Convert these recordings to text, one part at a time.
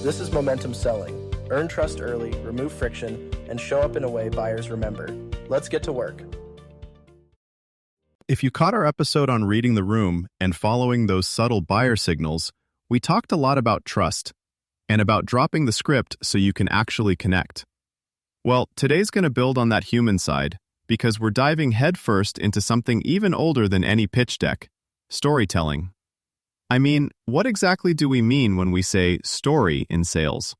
This is momentum selling. Earn trust early, remove friction, and show up in a way buyers remember. Let's get to work. If you caught our episode on reading the room and following those subtle buyer signals, we talked a lot about trust and about dropping the script so you can actually connect. Well, today's going to build on that human side because we're diving headfirst into something even older than any pitch deck: storytelling. I mean, what exactly do we mean when we say story in sales?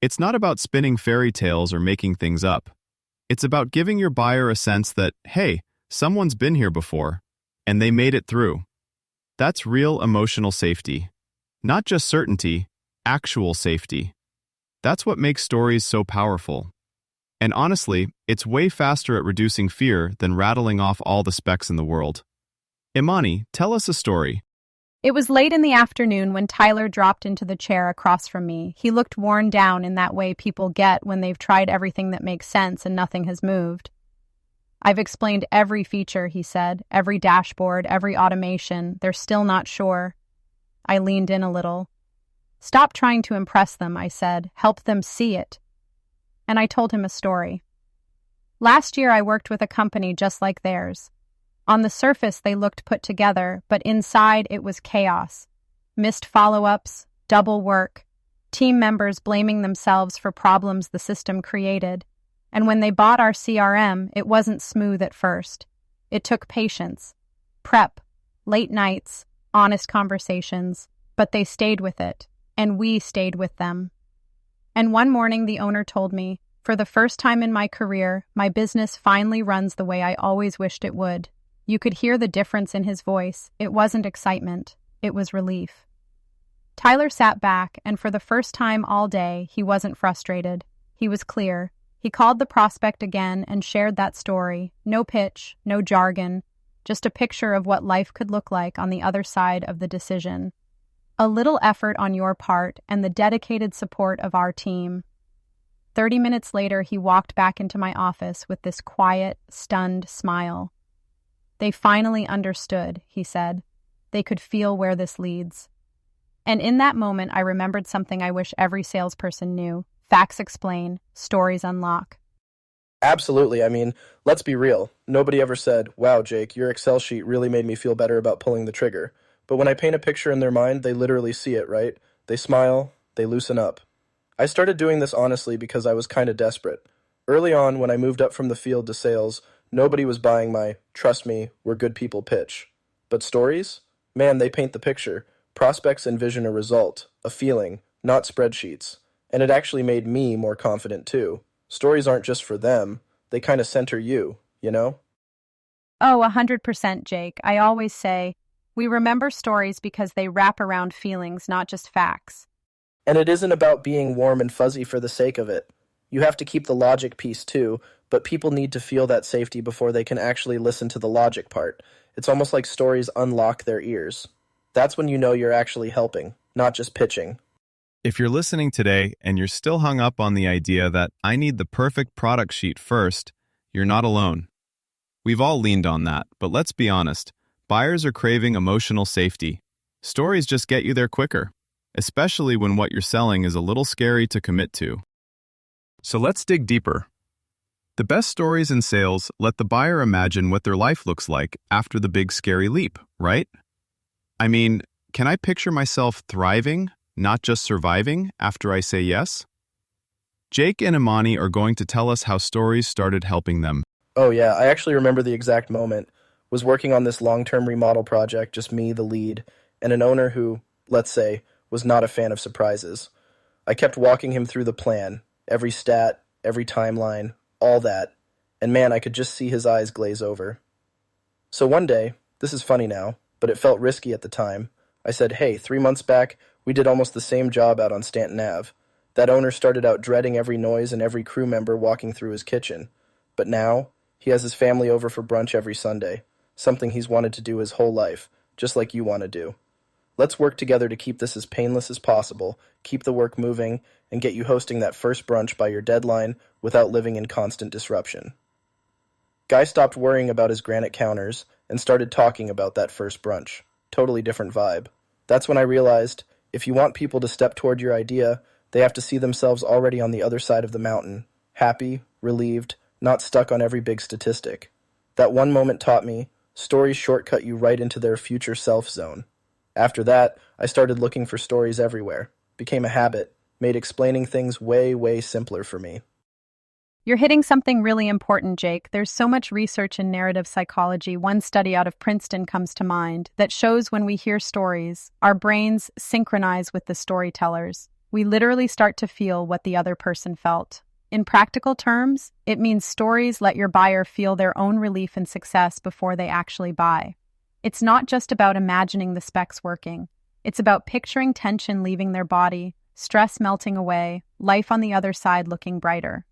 It's not about spinning fairy tales or making things up. It's about giving your buyer a sense that, hey, someone's been here before, and they made it through. That's real emotional safety. Not just certainty, actual safety. That's what makes stories so powerful. And honestly, it's way faster at reducing fear than rattling off all the specs in the world. Imani, tell us a story. It was late in the afternoon when Tyler dropped into the chair across from me. He looked worn down in that way people get when they've tried everything that makes sense and nothing has moved. "I've explained every feature," he said, "every dashboard, every automation. They're still not sure." I leaned in a little. "Stop trying to impress them," I said. "Help them see it." And I told him a story. Last year I worked with a company just like theirs. On the surface they looked put together, but inside it was chaos. Missed follow-ups, double work, team members blaming themselves for problems the system created. And when they bought our CRM, it wasn't smooth at first. It took patience, prep, late nights, honest conversations, but they stayed with it, and we stayed with them. And one morning the owner told me, "For the first time in my career, my business finally runs the way I always wished it would." You could hear the difference in his voice. It wasn't excitement, it was relief. Tyler sat back, and for the first time all day, he wasn't frustrated. He was clear. He called the prospect again and shared that story. No pitch, no jargon, just a picture of what life could look like on the other side of the decision. A little effort on your part and the dedicated support of our team. 30 minutes later, he walked back into my office with this quiet, stunned smile. "They finally understood," he said. "They could feel where this leads." And in that moment, I remembered something I wish every salesperson knew. Facts explain, stories unlock. Absolutely. I mean, let's be real. Nobody ever said, "Wow, Jake, your Excel sheet really made me feel better about pulling the trigger." But when I paint a picture in their mind, they literally see it, right? They smile, they loosen up. I started doing this honestly because I was kind of desperate. Early on, when I moved up from the field to sales, nobody was buying my "trust me, we're good people" pitch. But stories? Man, they paint the picture. Prospects envision a result, a feeling, not spreadsheets. And it actually made me more confident too. Stories aren't just for them, they kind of center you, you know? Oh, 100%, Jake. I always say, we remember stories because they wrap around feelings, not just facts. And it isn't about being warm and fuzzy for the sake of it. You have to keep the logic piece too, but people need to feel that safety before they can actually listen to the logic part. It's almost like stories unlock their ears. That's when you know you're actually helping, not just pitching. If you're listening today and you're still hung up on the idea that I need the perfect product sheet first, you're not alone. We've all leaned on that, but let's be honest. Buyers are craving emotional safety. Stories just get you there quicker, especially when what you're selling is a little scary to commit to. So let's dig deeper. The best stories in sales let the buyer imagine what their life looks like after the big scary leap, right? I mean, can I picture myself thriving, not just surviving, after I say yes? Jake and Imani are going to tell us how stories started helping them. Oh yeah, I actually remember the exact moment. Was working on this long-term remodel project, just me, the lead, and an owner who, let's say, was not a fan of surprises. I kept walking him through the plan, every stat, every timeline, all that, and man, I could just see his eyes glaze over. So one day, this is funny now, but it felt risky at the time, I said, "Hey, 3 months back, we did almost the same job out on Stanton Ave. That owner started out dreading every noise and every crew member walking through his kitchen. But now, he has his family over for brunch every Sunday, something he's wanted to do his whole life, just like you want to do. Let's work together to keep this as painless as possible, keep the work moving, and get you hosting that first brunch by your deadline without living in constant disruption." Guy stopped worrying about his granite counters and started talking about that first brunch. Totally different vibe. That's when I realized, if you want people to step toward your idea, They have to see themselves already on the other side of the mountain, happy, relieved, not stuck on every big statistic. That one moment taught me stories shortcut you right into their future self zone. After that, I started looking for stories everywhere. Became a habit, made explaining things way, way simpler for me. You're hitting something really important, Jake. There's so much research in narrative psychology. One study out of Princeton comes to mind that shows when we hear stories, our brains synchronize with the storytellers. We literally start to feel what the other person felt. In practical terms, it means stories let your buyer feel their own relief and success before they actually buy. It's not just about imagining the specs working. It's about picturing tension leaving their body, stress melting away, life on the other side looking brighter.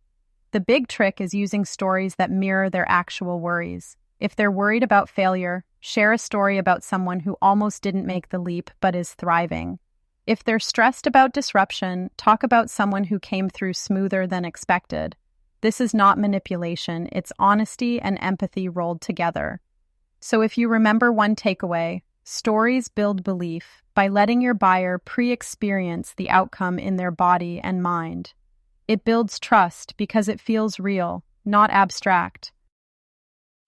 The big trick is using stories that mirror their actual worries. If they're worried about failure, share a story about someone who almost didn't make the leap but is thriving. If they're stressed about disruption, talk about someone who came through smoother than expected. This is not manipulation, it's honesty and empathy rolled together. So if you remember one takeaway, stories build belief by letting your buyer pre-experience the outcome in their body and mind. It builds trust because it feels real, not abstract.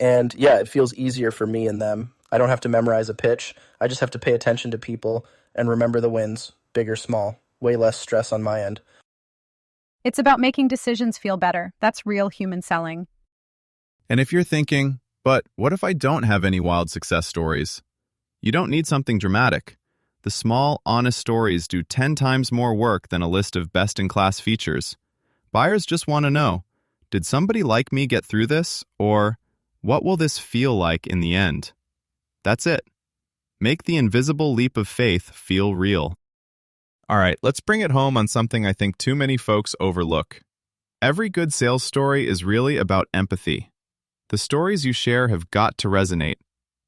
And yeah, it feels easier for me and them. I don't have to memorize a pitch. I just have to pay attention to people and remember the wins, big or small. Way less stress on my end. It's about making decisions feel better. That's real human selling. And if you're thinking, but what if I don't have any wild success stories? You don't need something dramatic. The small, honest stories do 10 times more work than a list of best-in-class features. Buyers just want to know, did somebody like me get through this? Or, what will this feel like in the end? That's it. Make the invisible leap of faith feel real. All right, let's bring it home on something I think too many folks overlook. Every good sales story is really about empathy. The stories you share have got to resonate.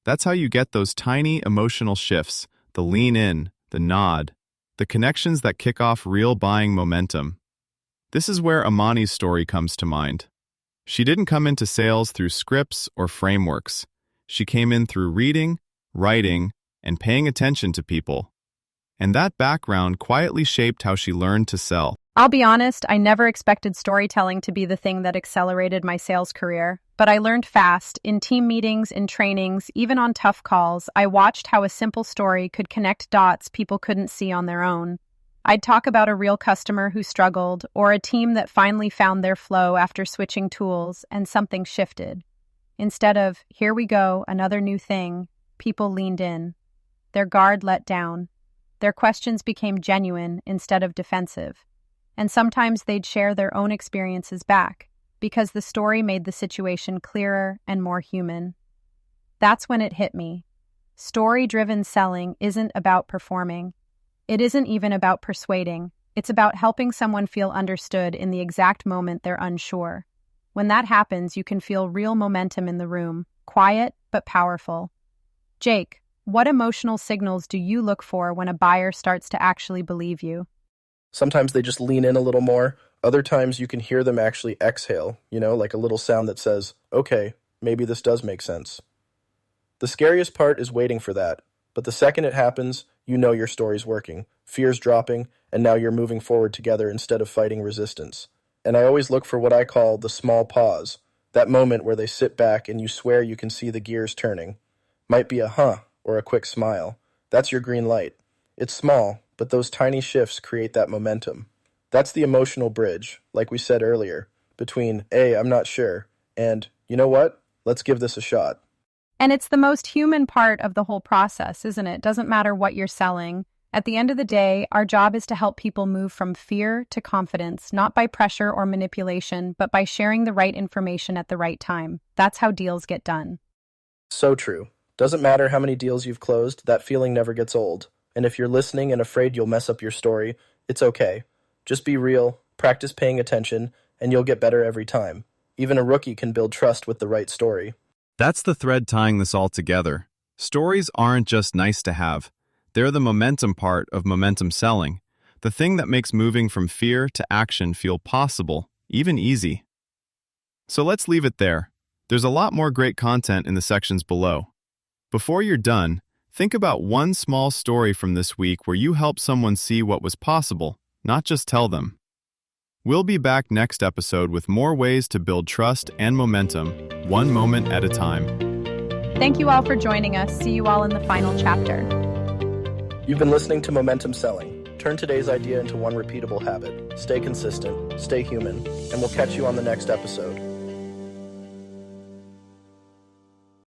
That's how you get those tiny emotional shifts, the lean in, the nod, the connections that kick off real buying momentum. This is where Imani's story comes to mind. She didn't come into sales through scripts or frameworks. She came in through reading, writing, and paying attention to people. And that background quietly shaped how she learned to sell. I'll be honest, I never expected storytelling to be the thing that accelerated my sales career. But I learned fast. In team meetings, in trainings, even on tough calls, I watched how a simple story could connect dots people couldn't see on their own. I'd talk about a real customer who struggled, or a team that finally found their flow after switching tools, and something shifted. Instead of, here we go, another new thing, people leaned in. Their guard let down. Their questions became genuine instead of defensive. And sometimes they'd share their own experiences back, because the story made the situation clearer and more human. That's when it hit me. Story-driven selling isn't about performing. It isn't even about persuading. It's about helping someone feel understood in the exact moment they're unsure. When that happens, you can feel real momentum in the room, quiet but powerful. Jake, what emotional signals do you look for when a buyer starts to actually believe you? Sometimes they just lean in a little more. Other times you can hear them actually exhale, like a little sound that says, okay, maybe this does make sense. The scariest part is waiting for that. But the second it happens, you know your story's working, fear's dropping, and now you're moving forward together instead of fighting resistance. And I always look for what I call the small pause, that moment where they sit back and you swear you can see the gears turning. Might be a huh or a quick smile. That's your green light. It's small, but those tiny shifts create that momentum. That's the emotional bridge, like we said earlier, between, hey, I'm not sure, and, you know what? Let's give this a shot. And it's the most human part of the whole process, isn't it? Doesn't matter what you're selling. At the end of the day, our job is to help people move from fear to confidence, not by pressure or manipulation, but by sharing the right information at the right time. That's how deals get done. So true. Doesn't matter how many deals you've closed, that feeling never gets old. And if you're listening and afraid you'll mess up your story, it's okay. Just be real, practice paying attention, and you'll get better every time. Even a rookie can build trust with the right story. That's the thread tying this all together. Stories aren't just nice to have. They're the momentum part of momentum selling, the thing that makes moving from fear to action feel possible, even easy. So let's leave it there. There's a lot more great content in the sections below. Before you're done, think about one small story from this week where you helped someone see what was possible, not just tell them. We'll be back next episode with more ways to build trust and momentum, one moment at a time. Thank you all for joining us. See you all in the final chapter. You've been listening to Momentum Selling. Turn today's idea into one repeatable habit. Stay consistent, stay human, and we'll catch you on the next episode.